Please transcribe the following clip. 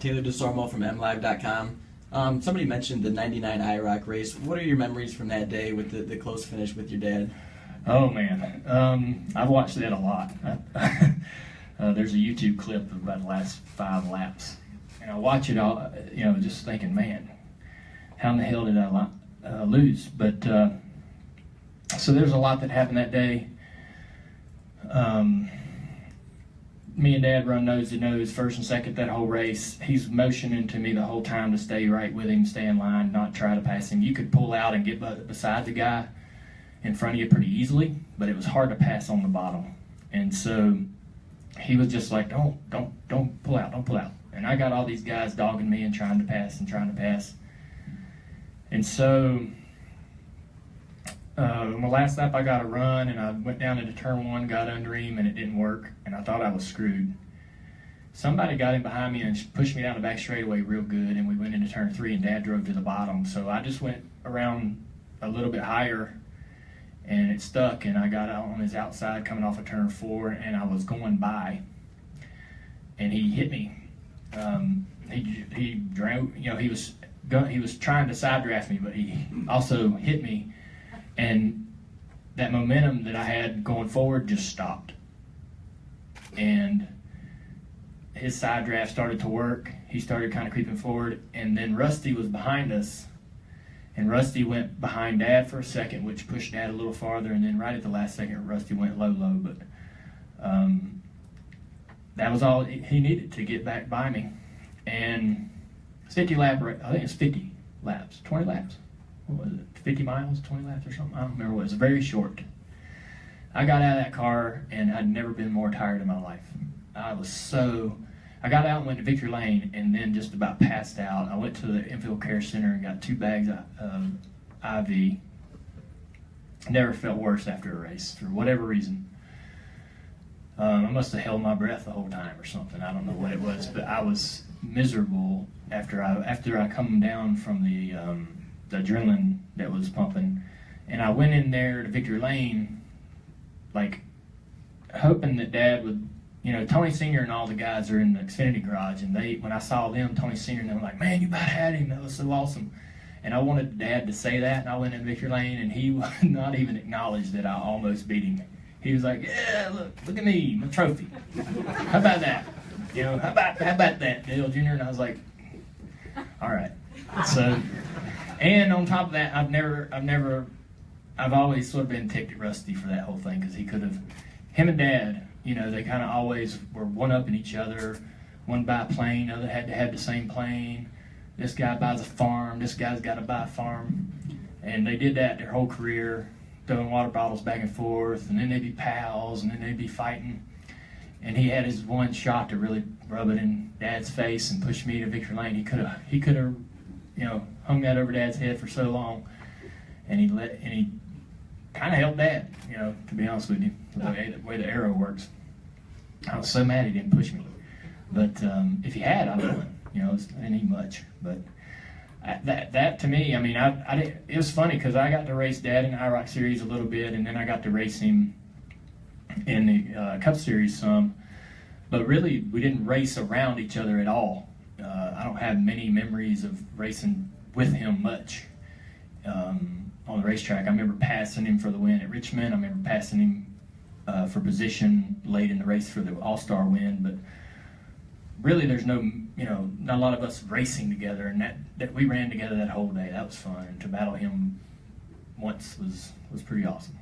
Taylor DeSormo from MLive.com. Somebody mentioned the 99 IROC race. What are your memories from that day with the close finish with your dad? Oh man, I've watched that a lot. There's a YouTube clip of about the last 5 laps, and I watch it all, just thinking, man, how in the hell did I lose? But so there's a lot that happened that day. Me and Dad run nose to nose, first and second that whole race. He's motioning to me the whole time to stay right with him, stay in line, not try to pass him. You could pull out and get beside the guy in front of you pretty easily, but it was hard to pass on the bottom. And so he was just like, don't pull out, don't pull out. And I got all these guys dogging me and trying to pass. And so my last lap I got a run, and I went down into turn 1, got under him, and it didn't work, and I thought I was screwed. Somebody got in behind me and pushed me down the back straightaway real good, and we went into turn 3, and Dad drove to the bottom. So I just went around a little bit higher, and it stuck, and I got out on his outside coming off of turn 4, and I was going by, and he hit me. He drove, he was trying to side draft me, but he also hit me, and that momentum that I had going forward just stopped. And his side draft started to work. He started kind of creeping forward, and then Rusty was behind us. And Rusty went behind Dad for a second, which pushed Dad a little farther, and then right at the last second, Rusty went low, but that was all he needed to get back by me. And 50 lap, I think it's 50 laps, 20 laps. What was it, 50 miles, 20 laps or something? I don't remember what it was. Very short. I got out of that car, and I'd never been more tired in my life. I got out and went to Victory Lane, and then just about passed out. I went to the infield care center and got 2 bags of IV. Never felt worse after a race, for whatever reason. I must have held my breath the whole time or something. I don't know what it was, but I was miserable after I come down from the adrenaline that was pumping. And I went in there to Victory Lane, like, hoping that Dad would, Tony Sr. and all the guys are in the Xfinity garage, and when I saw them, Tony Sr. and them were like, man, you about had him, that was so awesome. And I wanted Dad to say that, and I went in Victory Lane, and he would not even acknowledge that I almost beat him. He was like, yeah, look at me, my trophy. How about that? How about that, Dale Jr.? And I was like, all right. So, and on top of that, I've always sort of been ticked at Rusty for that whole thing, because he could have, him and Dad, they kind of always were one-upping each other. One buy a plane, the other had to have the same plane. This guy buys a farm, this guy's got to buy a farm. And they did that their whole career, throwing water bottles back and forth, and then they'd be pals, and then they'd be fighting. And he had his one shot to really rub it in Dad's face and push me to Victory Lane. He could have, hung that over Dad's head for so long, and he kind of helped Dad, to be honest with you, the way the arrow works. I was so mad he didn't push me. But if he had, I would have won. I didn't need much. But that to me, I didn't, it was funny because I got to race Dad in the IROC Series a little bit, and then I got to race him in the Cup Series some. But really, we didn't race around each other at all. I don't have many memories of racing with him much. On the racetrack, I remember passing him for the win at Richmond. I remember passing him for position late in the race for the All-Star win. But really, there's not a lot of us racing together, and that we ran together that whole day. That was fun, and to battle him once was pretty awesome.